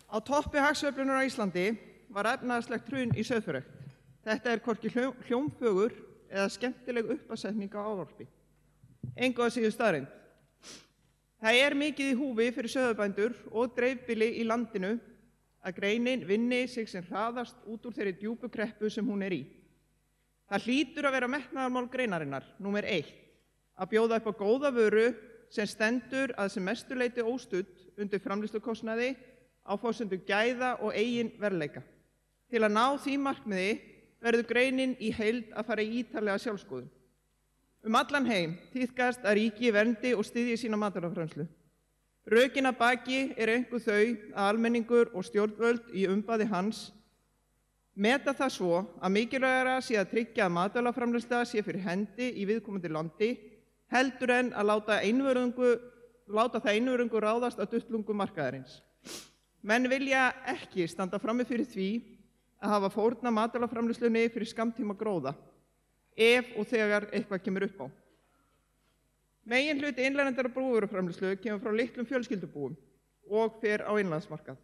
Á toppi hagsveiflunnar á Íslandi var efnahagslegt hrun í sauðfjárrækt. Þetta er hvorki hljómfögur eða skemmtileg uppásetning á ávarpi. Engu að síður staðreynd. Það er mikið í húfi fyrir sauðfjárbændur og dreifbýli í landinu að greinin vinni sig sem hraðast út úr þeirri djúpu kreppu sem hún er í. Það hlýtur að vera metnaðarmál greinarinnar, númer 1, að bjóða upp á góða vöru sem stendur að sem mestu leyti óstudd undir framleiðslukostnaði á forsendum gæða og eigin verðleika. Til að ná því markmiði verður greinin í heild að fara í ítarlega sjálfskoðun. Allan heim tíðkast að ríki verndi og styðji sína matvælaframleiðslu. Rökin að baki einkum þau að almenningur og stjórnvöld í umboði hans meta það svo að mikilvægara sé að tryggja að matvælaframleiðsla sé fyrir hendi í viðkomandi landi heldur en að láta það einvörðungu ráðast af duttlungum markaðarins. Menn vilja ekki standa frammi fyrir því að hafa fórnað matvælaframleiðslunni fyrir skammtíma gróða, ef og þegar eitthvað kemur upp á. Meginhluti innlendrar búvöruframleiðslu kemur frá litlum fjölskyldubúum og fer á innlandsmarkað.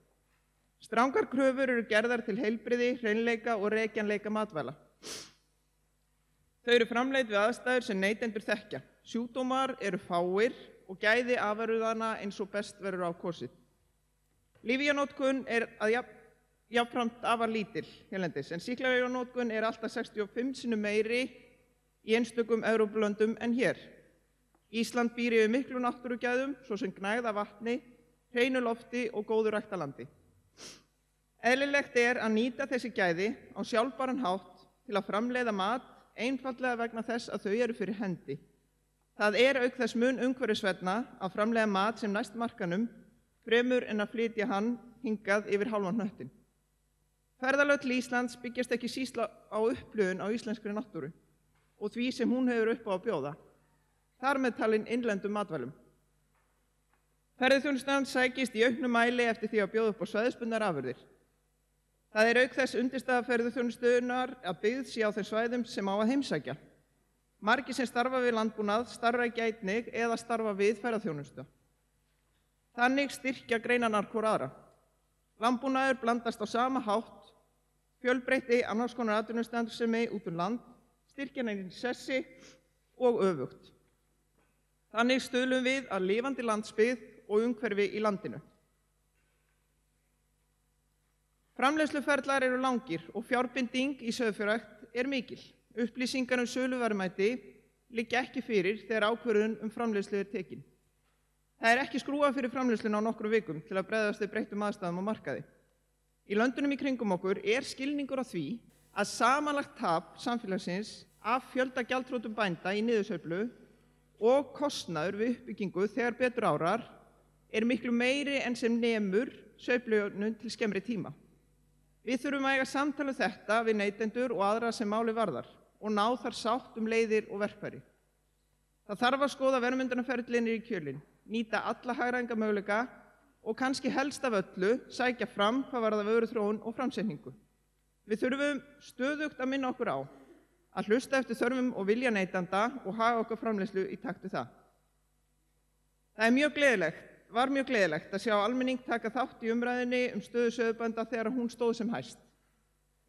Strangar kröfur eru gerðar til heilbrigði, hreinleika og rekjanleika matvæla. Þau eru framleidd við aðstæður sem neytendur þekkja. Sjúkdómar eru fáir og gæði afurðanna eins og best verður á kosið. Lyfjanotkun er jafnframt afar lítil hérlendis, en sýklalyfjanotkun er allt að 65 sinnum meiri í einstökum Evrópulöndum en hér. Ísland býr yfir miklu náttúrugæðum, svo sem gnægð af vatni, hreinu lofti og góðu ræktarlandi. Eðlilegt er að nýta þessi gæði á sjálfbæran hátt til að framleiða mat einfaldlega vegna þess að þau eru fyrir hendi. Það er auk þess mun umhverfisvænna að framleiða mat sem næst markanum fremur en að flytja hann hingað yfir hálfan hnöttinn. Ferðalög til Íslands byggjast ekki síst á upplifun á íslenskri náttúru og því sem hún hefur upp á að bjóða, þar með talin innlendum matvælum. Ferðaþjónustan sækist í auknum mæli eftir því að bjóða upp á svæðisbundnar afurðir. Það er auk þess undirstaða ferðaþjónustunnar að byggð sé á þeim svæðum sem á að heimsækja. Margir sem starfa við landbúnað starfrækja einnig eða starfa við ferðaþjónustu. Þannig styrkja greinarnar hvor aðra. Landbúnaður blandast á sama hátt, fjölbreytti annars konar atvinnustarfsemi út land, styrkja henni í sessi og öfugt. Þannig stuðlum við að lifandi landsbyggð og umhverfi í landinu. Framleiðsluferlar eru langir og fjárbinding í sauðfjárrækt er mikil. Upplýsingar söluverðmæti liggja ekki fyrir þegar ákvörðun framleiðslu er tekin. Það er ekki skrúfað fyrir framleiðsluna á nokkrum vikum til að bregðast við breyttum aðstæðum á markaði. Í löndunum í kringum okkur er skilningur á því að samanlagt tap samfélagsins af fjölda gjaldþrotum bænda í niðursveiflu og kostnaður við uppbyggingu þegar betur árar er miklu meiri en sem nemur sveiflunum til skemmri tíma. Við þurfum að eiga samtal þetta við neytendur og aðra sem máli varðar og ná þar sátt leiðir og verkfæri. Það þarf að skoða verðmyndunarferlinir í kjölinn, nýta alla hagræðingarmöguleika og kannski helst af öllu sækja fram hvað varðar vöruþróun og framsetningu. Við þurfum stöðugt að minna okkur á að hlusta eftir þörfum og vilja neytenda og haga okkar framleiðslu í takt við það. Það var mjög gleðilegt að sjá almenning taka þátt í umræðunni stöðu sauðfjárbænda þegar hún stóð sem hæst.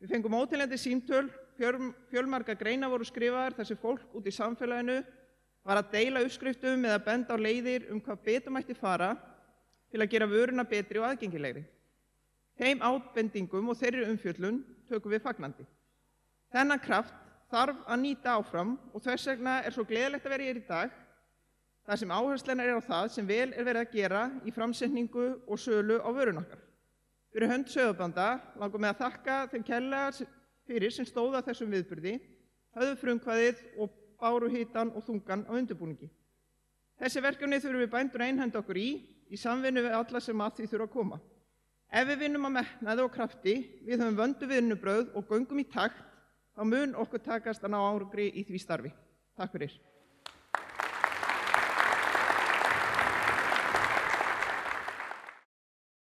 Við fengum óteljandi símtöl, fjölmargar greinar voru skrifaðar þar sem fólk út í samfélaginu var að deila uppskriftum eða benda á leiðir hvað betur mætti fara til að gera vöruna betri og aðgengilegri. Þeim ábendingum og þeirri umfjöllun tökum við fagnandi. Þennan kraft þarf að nýta áfram og þess vegna er svo gleðilegt að vera hér í dag, þar sem áherslan er á það sem vel er verið að gera í framsetningu og sölu á vörun okkar. Fyrir hönd sauðfjárbænda langar mig að þakka þeim kærlega fyrir sem stóðu að þessum viðburði, höfðu frumkvæðið og báru hitann og þungan á undirbúningi. Þessi verkefni þurfum við bændur að einhenda okkur í samvinnu við alla sem að því þurfa að koma. Ef við vinnum að metnaði og krafti, við höfum vöndu vinnubrögð og göngum í takt, þá mun okkur takast að ná árangri í því starfi. Takk fyrir.